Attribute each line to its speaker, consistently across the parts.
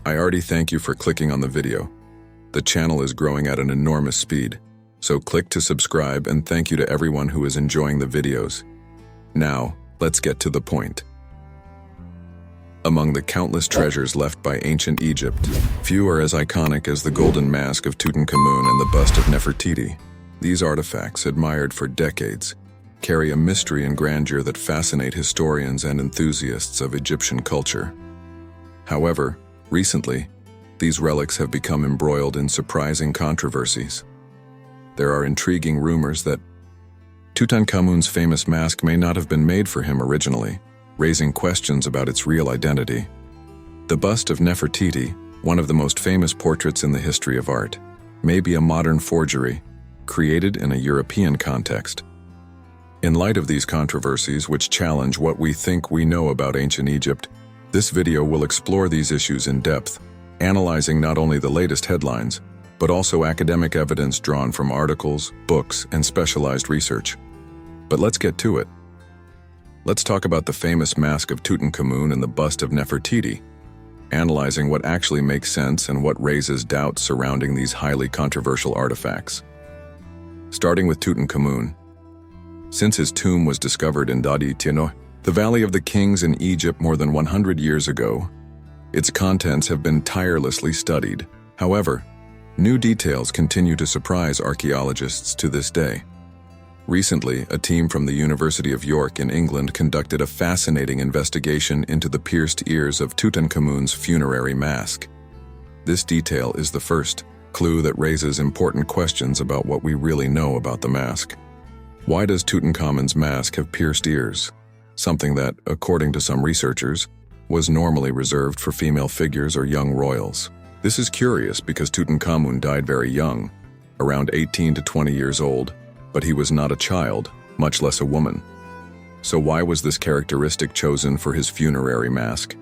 Speaker 1: I already thank you for clicking on the video. The channel is growing at an enormous speed, so click to subscribe, and thank you to everyone who is enjoying the videos. Now, let's get to the point. Among the countless treasures left by ancient Egypt, few are as iconic as the golden mask of Tutankhamun and the bust of Nefertiti. These artifacts, admired for decades, carry a mystery and grandeur that fascinate historians and enthusiasts of Egyptian culture. However, recently, these relics have become embroiled in surprising controversies. There are intriguing rumors that Tutankhamun's famous mask may not have been made for him originally, raising questions about its real identity. The bust of Nefertiti, one of the most famous portraits in the history of art, may be a modern forgery, created in a European context. In light of these controversies, which challenge what we think we know about ancient Egypt, this video will explore these issues in depth, analyzing not only the latest headlines, but also academic evidence drawn from articles, books, and specialized research. But let's get to it. Let's talk about the famous mask of Tutankhamun and the bust of Nefertiti, analyzing what actually makes sense and what raises doubts surrounding these highly controversial artifacts. Starting with Tutankhamun. Since his tomb was discovered in Dadi Tino, the Valley of the Kings in Egypt more than 100 years ago, its contents have been tirelessly studied. However, new details continue to surprise archaeologists to this day. Recently, a team from the University of York in England conducted a fascinating investigation into the pierced ears of Tutankhamun's funerary mask. This detail is the first clue that raises important questions about what we really know about the mask. Why does Tutankhamun's mask have pierced ears? Something that, according to some researchers, was normally reserved for female figures or young royals. This is curious because Tutankhamun died very young, around 18 to 20 years old, but he was not a child, much less a woman. So why was this characteristic chosen for his funerary mask?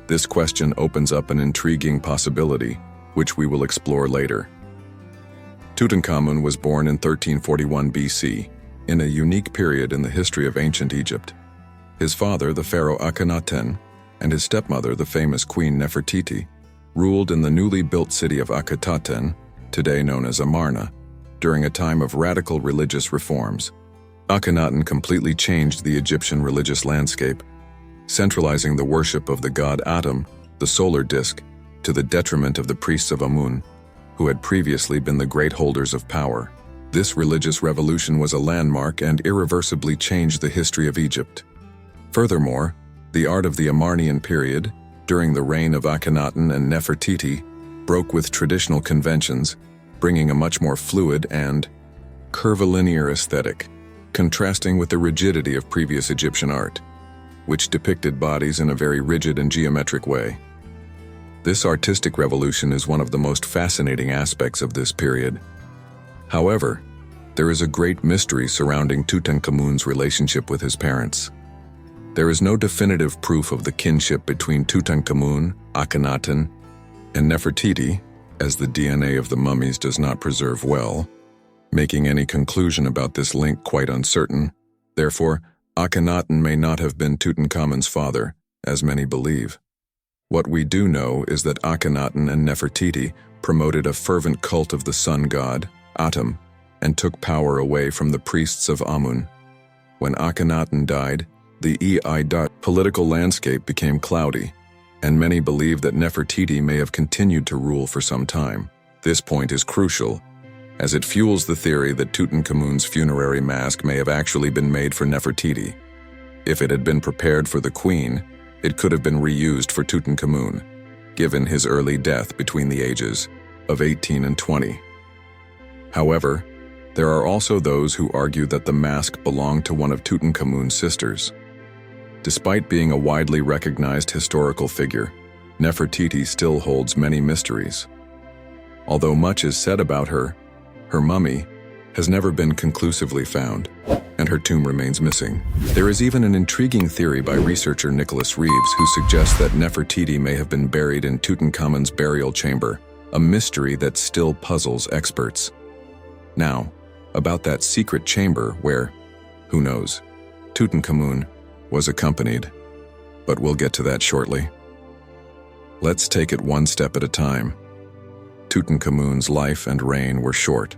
Speaker 1: This question opens up an intriguing possibility, which we will explore later. Tutankhamun was born in 1341 BC, in a unique period in the history of ancient Egypt. His father, the pharaoh Akhenaten, and his stepmother, the famous queen Nefertiti, ruled in the newly built city of Akhetaten, today known as Amarna, during a time of radical religious reforms. Akhenaten completely changed the Egyptian religious landscape, centralizing the worship of the god Atum, the solar disk, to the detriment of the priests of Amun, who had previously been the great holders of power. This religious revolution was a landmark and irreversibly changed the history of Egypt. Furthermore, the art of the Amarnian period, during the reign of Akhenaten and Nefertiti, broke with traditional conventions, bringing a much more fluid and curvilinear aesthetic, contrasting with the rigidity of previous Egyptian art, which depicted bodies in a very rigid and geometric way. This artistic revolution is one of the most fascinating aspects of this period. However, there is a great mystery surrounding Tutankhamun's relationship with his parents. There is no definitive proof of the kinship between Tutankhamun, Akhenaten, and Nefertiti, as the DNA of the mummies does not preserve well, making any conclusion about this link quite uncertain. Therefore, Akhenaten may not have been Tutankhamun's father, as many believe. What we do know is that Akhenaten and Nefertiti promoted a fervent cult of the sun god, Atum, and took power away from the priests of Amun. When Akhenaten died, the political landscape became cloudy, and many believe that Nefertiti may have continued to rule for some time. This point is crucial, as it fuels the theory that Tutankhamun's funerary mask may have actually been made for Nefertiti. If it had been prepared for the queen, it could have been reused for Tutankhamun, given his early death between the ages of 18 and 20. However, there are also those who argue that the mask belonged to one of Tutankhamun's sisters. Despite being a widely recognized historical figure, Nefertiti still holds many mysteries. Although much is said about her, her mummy has never been conclusively found, and her tomb remains missing. There is even an intriguing theory by researcher Nicholas Reeves who suggests that Nefertiti may have been buried in Tutankhamun's burial chamber, a mystery that still puzzles experts. Now, about that secret chamber where, who knows, Tutankhamun was accompanied, but we'll get to that shortly. Let's take it one step at a time. Tutankhamun's life and reign were short,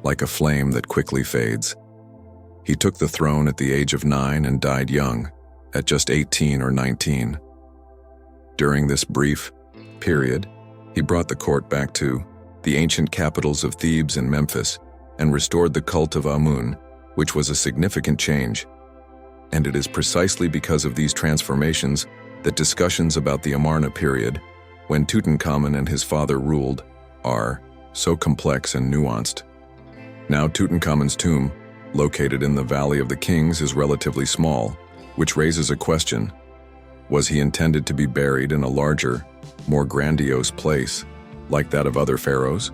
Speaker 1: like a flame that quickly fades. He took the throne at the age of 9 and died young, at just 18 or 19. During this brief period, he brought the court back to the ancient capitals of Thebes and Memphis and restored the cult of Amun, which was a significant change. And it is precisely because of these transformations that discussions about the Amarna period, when Tutankhamun and his father ruled, are so complex and nuanced. Now Tutankhamun's tomb, located in the Valley of the Kings, is relatively small, which raises a question. Was he intended to be buried in a larger, more grandiose place, like that of other pharaohs?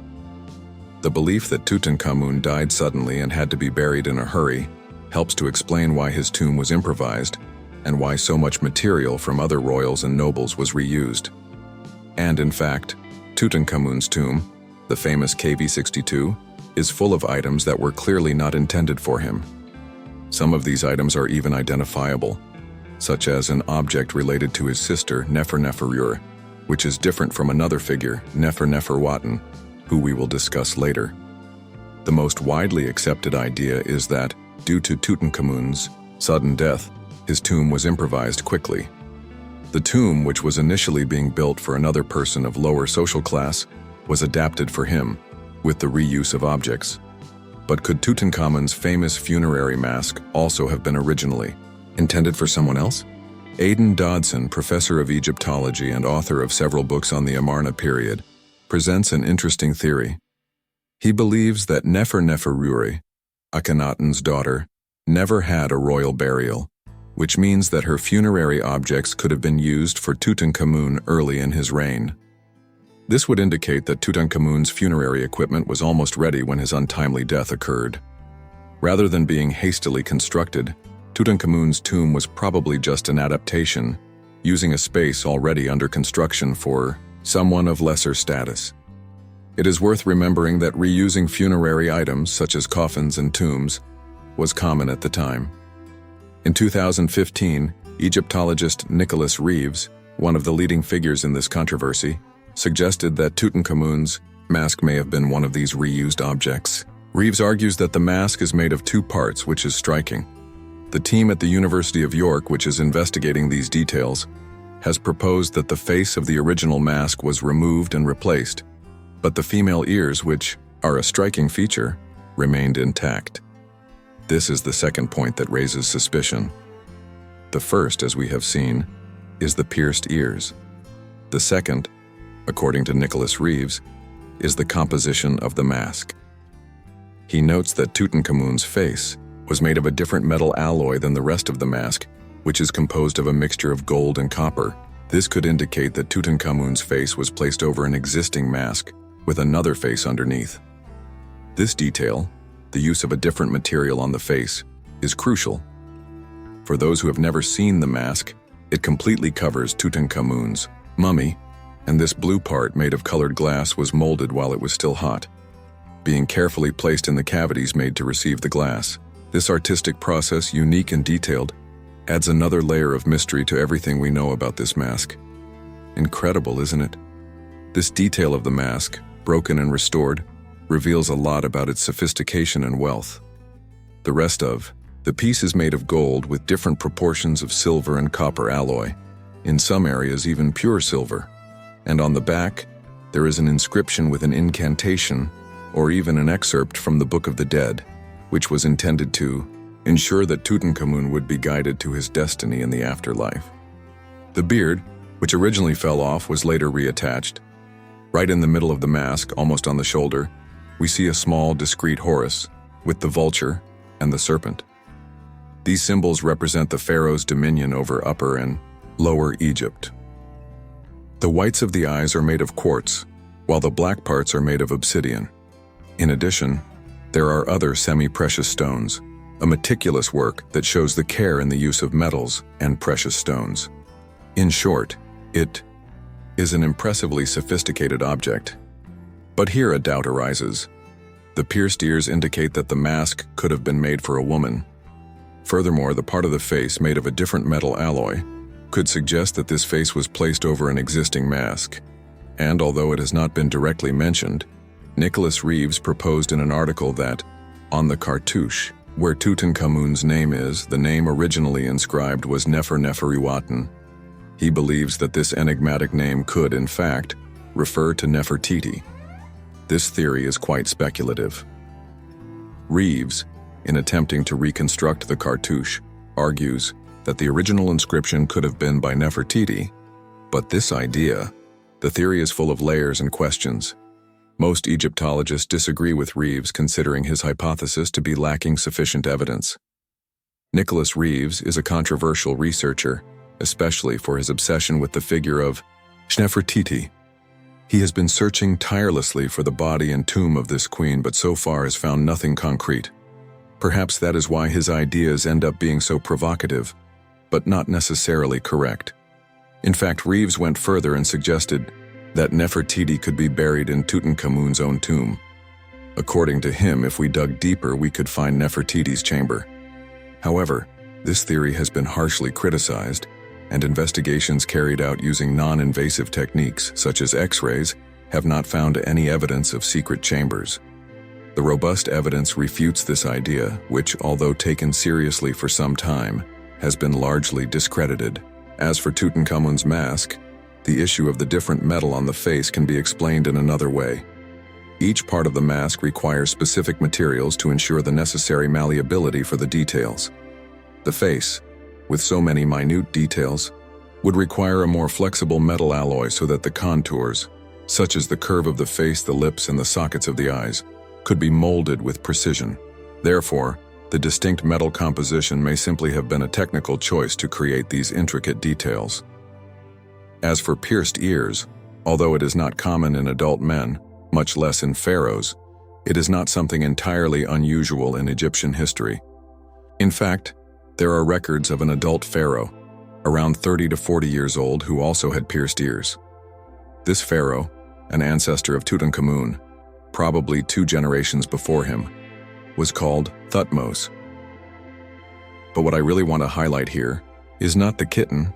Speaker 1: The belief that Tutankhamun died suddenly and had to be buried in a hurry helps to explain why his tomb was improvised and why so much material from other royals and nobles was reused. And in fact, Tutankhamun's tomb, the famous KV62, is full of items that were clearly not intended for him. Some of these items are even identifiable, such as an object related to his sister Nefertiti, which is different from another figure, Nefertiti, who we will discuss later. The most widely accepted idea is that, due to Tutankhamun's sudden death, his tomb was improvised quickly. The tomb, which was initially being built for another person of lower social class, was adapted for him, with the reuse of objects. But could Tutankhamun's famous funerary mask also have been originally intended for someone else? Aidan Dodson, professor of Egyptology and author of several books on the Amarna period, presents an interesting theory. He believes that Nefertiti, Akhenaten's daughter, never had a royal burial, which means that her funerary objects could have been used for Tutankhamun early in his reign. This would indicate that Tutankhamun's funerary equipment was almost ready when his untimely death occurred. Rather than being hastily constructed, Tutankhamun's tomb was probably just an adaptation, using a space already under construction for someone of lesser status. It is worth remembering that reusing funerary items, such as coffins and tombs, was common at the time. In 2015, Egyptologist Nicholas Reeves, one of the leading figures in this controversy, suggested that Tutankhamun's mask may have been one of these reused objects. Reeves argues that the mask is made of 2 parts, which is striking. The team at the University of York, which is investigating these details, has proposed that the face of the original mask was removed and replaced, but the female ears, which are a striking feature, remained intact. This is the second point that raises suspicion. The first, as we have seen, is the pierced ears. The second, according to Nicholas Reeves, is the composition of the mask. He notes that Tutankhamun's face was made of a different metal alloy than the rest of the mask, which is composed of a mixture of gold and copper. This could indicate that Tutankhamun's face was placed over an existing mask with another face underneath. This detail, the use of a different material on the face, is crucial. For those who have never seen the mask, it completely covers Tutankhamun's mummy, and this blue part made of colored glass was molded while it was still hot, being carefully placed in the cavities made to receive the glass. This artistic process, unique and detailed, adds another layer of mystery to everything we know about this mask. Incredible, isn't it? This detail of the mask, broken and restored, reveals a lot about its sophistication and wealth. The rest of the piece is made of gold with different proportions of silver and copper alloy, in some areas even pure silver. And on the back, there is an inscription with an incantation, or even an excerpt from the Book of the Dead, which was intended to ensure that Tutankhamun would be guided to his destiny in the afterlife. The beard, which originally fell off, was later reattached. Right in the middle of the mask, almost on the shoulder, we see a small, discreet Horus, with the vulture and the serpent. These symbols represent the pharaoh's dominion over Upper and Lower Egypt. The whites of the eyes are made of quartz, while the black parts are made of obsidian. In addition, there are other semi-precious stones, a meticulous work that shows the care in the use of metals and precious stones. In short, it is an impressively sophisticated object. But here a doubt arises. The pierced ears indicate that the mask could have been made for a woman. Furthermore, the part of the face made of a different metal alloy could suggest that this face was placed over an existing mask. And although it has not been directly mentioned, Nicholas Reeves proposed in an article that, on the cartouche, where Tutankhamun's name is, the name originally inscribed was Nefertiti. He believes that this enigmatic name could, in fact, refer to Nefertiti. This theory is quite speculative. Reeves, in attempting to reconstruct the cartouche, argues that the original inscription could have been by Nefertiti, but the theory is full of layers and questions. Most Egyptologists disagree with Reeves, considering his hypothesis to be lacking sufficient evidence. Nicholas Reeves is a controversial researcher, especially for his obsession with the figure of Nefertiti. He has been searching tirelessly for the body and tomb of this queen, but so far has found nothing concrete. Perhaps that is why his ideas end up being so provocative, but not necessarily correct. In fact, Reeves went further and suggested that Nefertiti could be buried in Tutankhamun's own tomb. According to him, if we dug deeper, we could find Nefertiti's chamber. However, this theory has been harshly criticized, and investigations carried out using non-invasive techniques, such as X-rays, have not found any evidence of secret chambers. The robust evidence refutes this idea, which, although taken seriously for some time, has been largely discredited. As for Tutankhamun's mask, the issue of the different metal on the face can be explained in another way. Each part of the mask requires specific materials to ensure the necessary malleability for the details. The face, with so many minute details, would require a more flexible metal alloy so that the contours, such as the curve of the face, the lips, and the sockets of the eyes, could be molded with precision. Therefore, the distinct metal composition may simply have been a technical choice to create these intricate details. As for pierced ears, although it is not common in adult men, much less in pharaohs, it is not something entirely unusual in Egyptian history. In fact, there are records of an adult pharaoh, around 30 to 40 years old, who also had pierced ears. This pharaoh, an ancestor of Tutankhamun, probably 2 generations before him, was called Thutmose. But what I really want to highlight here is not the kitten,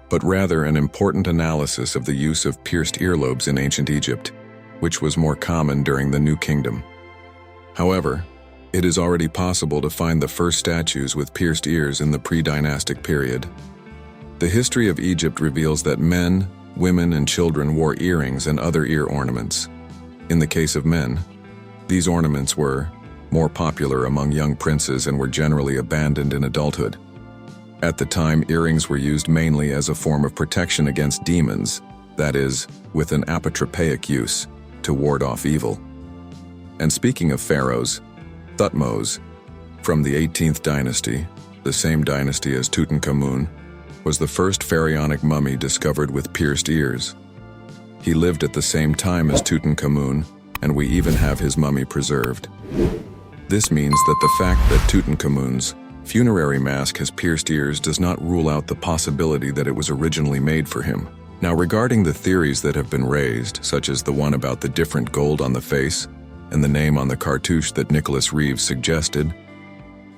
Speaker 1: but rather an important analysis of the use of pierced earlobes in ancient Egypt, which was more common during the New Kingdom. However, it is already possible to find the first statues with pierced ears in the pre-dynastic period. The history of Egypt reveals that men, women, and children wore earrings and other ear ornaments. In the case of men, these ornaments were more popular among young princes and were generally abandoned in adulthood. At the time, earrings were used mainly as a form of protection against demons, that is, with an apotropaic use, to ward off evil. And speaking of pharaohs, Thutmose, from the 18th dynasty, the same dynasty as Tutankhamun, was the first pharaonic mummy discovered with pierced ears. He lived at the same time as Tutankhamun, and we even have his mummy preserved. This means that the fact that Tutankhamun's funerary mask has pierced ears does not rule out the possibility that it was originally made for him. Now, regarding the theories that have been raised, such as the one about the different gold on the face and the name on the cartouche that Nicholas Reeves suggested,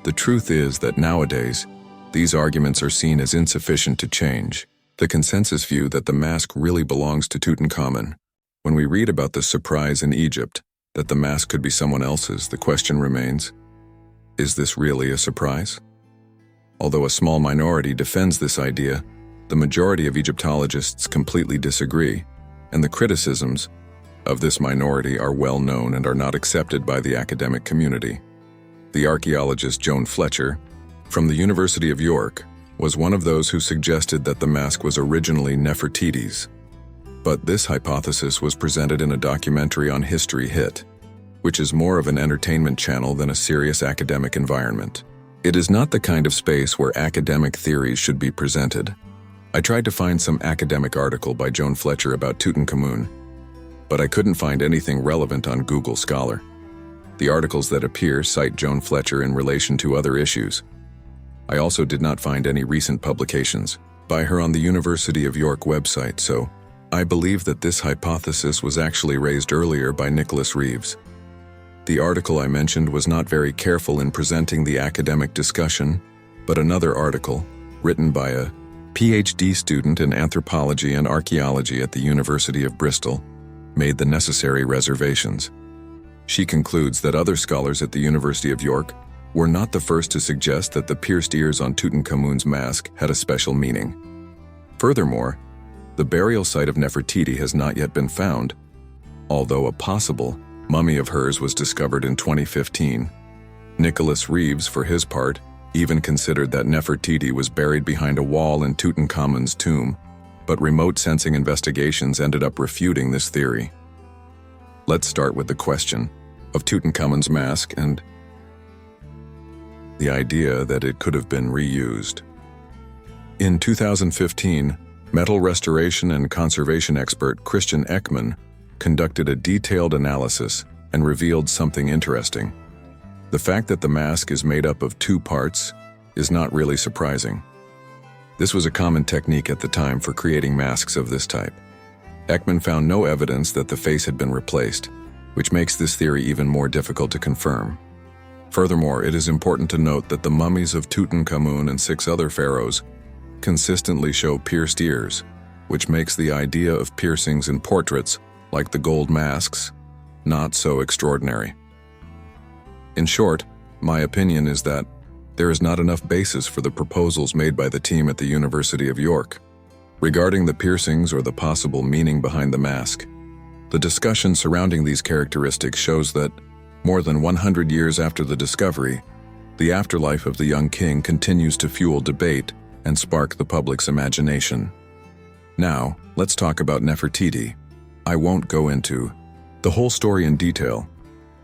Speaker 1: the truth is that nowadays, these arguments are seen as insufficient to change the consensus view that the mask really belongs to Tutankhamun. When we read about the surprise in Egypt that the mask could be someone else's, the question remains, is this really a surprise? Although a small minority defends this idea, the majority of Egyptologists completely disagree, and the criticisms of this minority are well known and are not accepted by the academic community. The archaeologist Joan Fletcher, from the University of York, was one of those who suggested that the mask was originally Nefertiti's. But this hypothesis was presented in a documentary on History Hit, which is more of an entertainment channel than a serious academic environment. It is not the kind of space where academic theories should be presented. I tried to find some academic article by Joan Fletcher about Tutankhamun, but I couldn't find anything relevant on Google Scholar. The articles that appear cite Joan Fletcher in relation to other issues. I also did not find any recent publications by her on the University of York website, so I believe that this hypothesis was actually raised earlier by Nicholas Reeves. The article I mentioned was not very careful in presenting the academic discussion, but another article, written by a PhD student in anthropology and archaeology at the University of Bristol, made the necessary reservations. She concludes that other scholars at the University of York were not the first to suggest that the pierced ears on Tutankhamun's mask had a special meaning. Furthermore, the burial site of Nefertiti has not yet been found, although a possible mummy of hers was discovered in 2015. Nicholas Reeves, for his part, even considered that Nefertiti was buried behind a wall in Tutankhamun's tomb, but remote sensing investigations ended up refuting this theory. Let's start with the question of Tutankhamun's mask and the idea that it could have been reused. In 2015, metal restoration and conservation expert Christian Ekman conducted a detailed analysis and revealed something interesting. The fact that the mask is made up of two parts is not really surprising. This was a common technique at the time for creating masks of this type. Ekman found no evidence that the face had been replaced, which makes this theory even more difficult to confirm. Furthermore, it is important to note that the mummies of Tutankhamun and 6 other pharaohs consistently show pierced ears, which makes the idea of piercings in portraits, like the gold masks, not so extraordinary. In short, my opinion is that there is not enough basis for the proposals made by the team at the University of York. Regarding the piercings or the possible meaning behind the mask, the discussion surrounding these characteristics shows that, more than 100 years after the discovery, the afterlife of the young king continues to fuel debate and spark the public's imagination. Now, let's talk about Nefertiti. I won't go into the whole story in detail,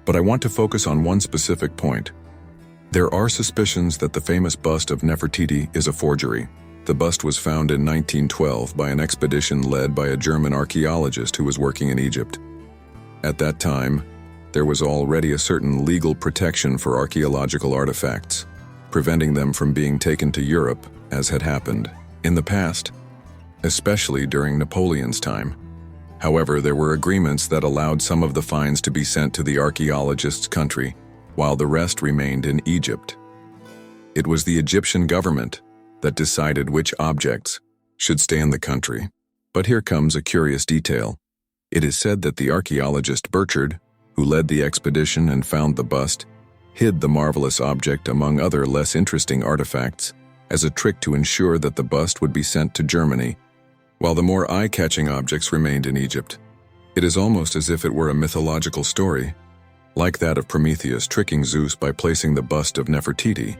Speaker 1: but I want to focus on one specific point. There are suspicions that the famous bust of Nefertiti is a forgery. The bust was found in 1912 by an expedition led by a German archaeologist who was working in Egypt. At that time, there was already a certain legal protection for archaeological artifacts, preventing them from being taken to Europe, as had happened in the past, especially during Napoleon's time. However, there were agreements that allowed some of the finds to be sent to the archaeologist's country, while the rest remained in Egypt. It was the Egyptian government that decided which objects should stay in the country. But here comes a curious detail. It is said that the archaeologist Burchard, who led the expedition and found the bust, hid the marvelous object among other less interesting artifacts as a trick to ensure that the bust would be sent to Germany, while the more eye-catching objects remained in Egypt. It is almost as if it were a mythological story, like that of Prometheus tricking Zeus by placing the bust of Nefertiti,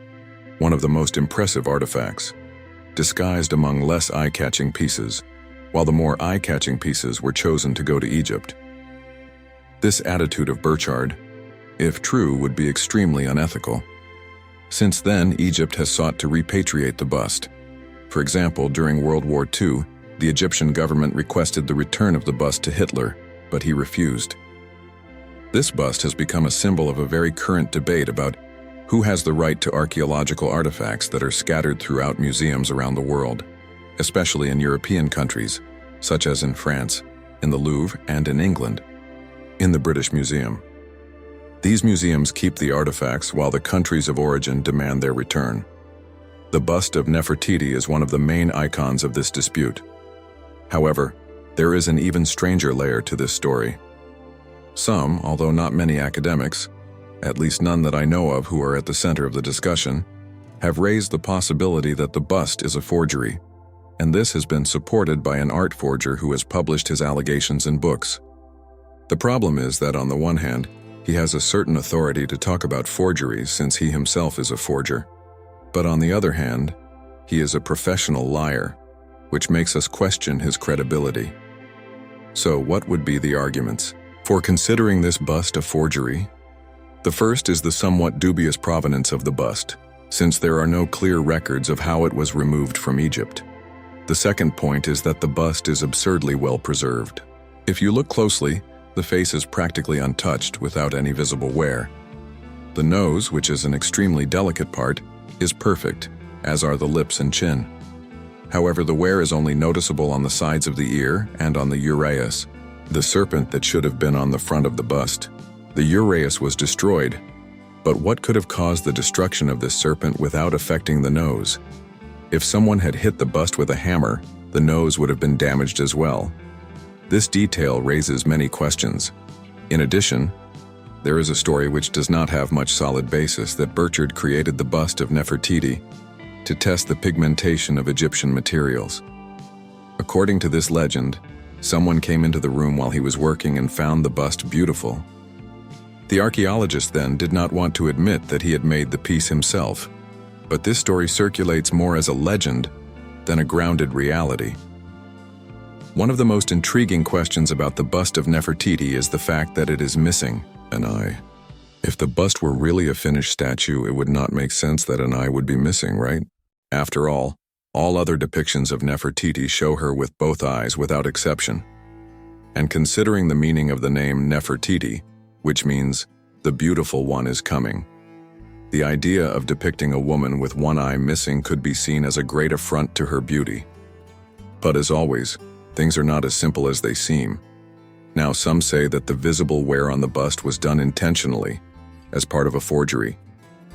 Speaker 1: one of the most impressive artifacts, disguised among less eye-catching pieces, while the more eye-catching pieces were chosen to go to Egypt. This attitude of Burchard, if true, would be extremely unethical. Since then, Egypt has sought to repatriate the bust. For example, during World War II, the Egyptian government requested the return of the bust to Hitler, but he refused. This bust has become a symbol of a very current debate about who has the right to archaeological artifacts that are scattered throughout museums around the world, especially in European countries, such as in France, in the Louvre, and in England, in the British Museum. These museums keep the artifacts while the countries of origin demand their return. The bust of Nefertiti is one of the main icons of this dispute. However, there is an even stranger layer to this story. Some, although not many academics, at least none that I know of who are at the center of the discussion, have raised the possibility that the bust is a forgery, and this has been supported by an art forger who has published his allegations in books. The problem is that on the one hand, he has a certain authority to talk about forgeries since he himself is a forger, but on the other hand, he is a professional liar, which makes us question his credibility. So what would be the arguments for considering this bust a forgery? The first is the somewhat dubious provenance of the bust, since there are no clear records of how it was removed from Egypt. The second point is that the bust is absurdly well preserved. If you look closely, the face is practically untouched without any visible wear. The nose, which is an extremely delicate part, is perfect, as are the lips and chin. However, the wear is only noticeable on the sides of the ear and on the uraeus, the serpent that should have been on the front of the bust. The uraeus was destroyed, but what could have caused the destruction of this serpent without affecting the nose? If someone had hit the bust with a hammer, the nose would have been damaged as well. This detail raises many questions. In addition, there is a story which does not have much solid basis that Burchard created the bust of Nefertiti to test the pigmentation of Egyptian materials. According to this legend, someone came into the room while he was working and found the bust beautiful. The archaeologist then did not want to admit that he had made the piece himself, but this story circulates more as a legend than a grounded reality. One of the most intriguing questions about the bust of Nefertiti is the fact that it is missing an eye. If the bust were really a finished statue, it would not make sense that an eye would be missing, right? After all other depictions of Nefertiti show her with both eyes without exception. And considering the meaning of the name Nefertiti, which means the beautiful one is coming, the idea of depicting a woman with one eye missing could be seen as a great affront to her beauty. But as always, things are not as simple as they seem. Now, some say that the visible wear on the bust was done intentionally, as part of a forgery.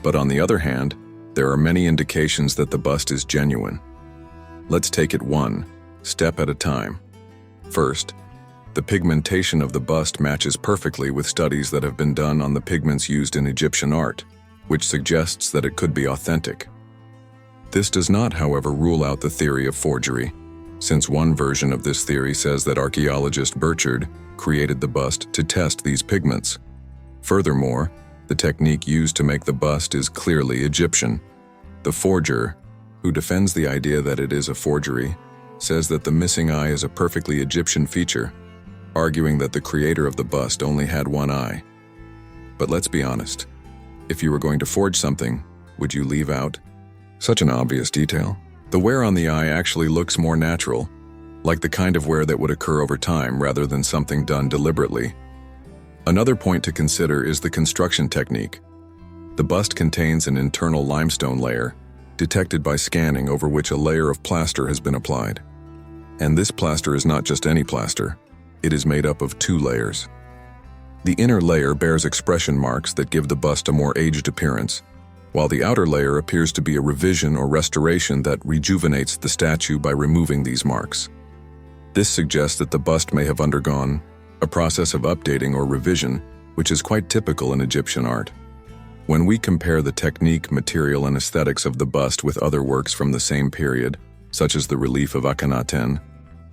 Speaker 1: But on the other hand, there are many indications that the bust is genuine. Let's take it one step at a time. First, the pigmentation of the bust matches perfectly with studies that have been done on the pigments used in Egyptian art, which suggests that it could be authentic. This does not, however, rule out the theory of forgery, since one version of this theory says that archaeologist Burchard created the bust to test these pigments. Furthermore, the technique used to make the bust is clearly Egyptian. The forger, who defends the idea that it is a forgery, says that the missing eye is a perfectly Egyptian feature, arguing that the creator of the bust only had one eye. But let's be honest. If you were going to forge something, would you leave out such an obvious detail? The wear on the eye actually looks more natural, like the kind of wear that would occur over time rather than something done deliberately. Another point to consider is the construction technique. The bust contains an internal limestone layer, detected by scanning, over which a layer of plaster has been applied. And this plaster is not just any plaster. It is made up of two layers. The inner layer bears expression marks that give the bust a more aged appearance, while the outer layer appears to be a revision or restoration that rejuvenates the statue by removing these marks. This suggests that the bust may have undergone a process of updating or revision, which is quite typical in Egyptian art. When we compare the technique, material, and aesthetics of the bust with other works from the same period, such as the relief of Akhenaten,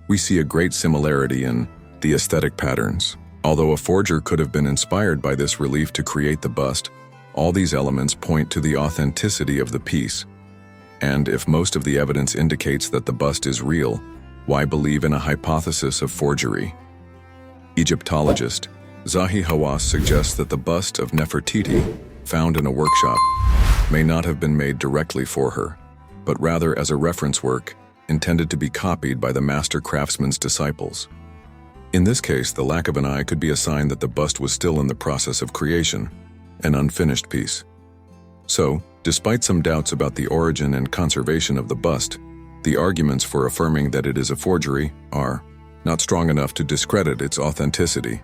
Speaker 1: we see a great similarity in the aesthetic patterns. Although a forger could have been inspired by this relief to create the bust, all these elements point to the authenticity of the piece. And if most of the evidence indicates that the bust is real, why believe in a hypothesis of forgery? Egyptologist Zahi Hawass suggests that the bust of Nefertiti, found in a workshop, may not have been made directly for her, but rather as a reference work intended to be copied by the master craftsman's disciples. In this case, the lack of an eye could be a sign that the bust was still in the process of creation, an unfinished piece. So, despite some doubts about the origin and conservation of the bust, the arguments for affirming that it is a forgery are not strong enough to discredit its authenticity.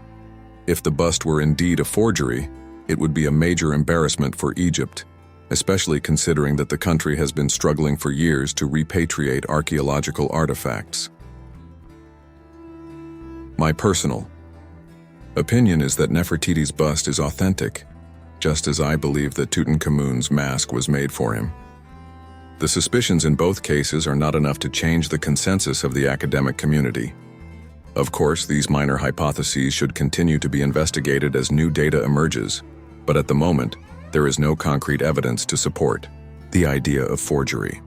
Speaker 1: If the bust were indeed a forgery, it would be a major embarrassment for Egypt, especially considering that the country has been struggling for years to repatriate archaeological artifacts. My personal opinion is that Nefertiti's bust is authentic, just as I believe that Tutankhamun's mask was made for him. The suspicions in both cases are not enough to change the consensus of the academic community. Of course, these minor hypotheses should continue to be investigated as new data emerges, but at the moment, there is no concrete evidence to support the idea of forgery.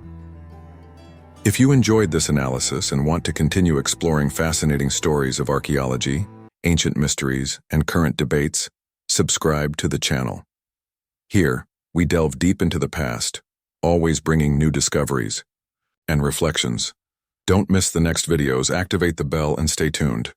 Speaker 1: If you enjoyed this analysis and want to continue exploring fascinating stories of archaeology, ancient mysteries, and current debates, subscribe to the channel. Here, we delve deep into the past, always bringing new discoveries and reflections. Don't miss the next videos, activate the bell, and stay tuned.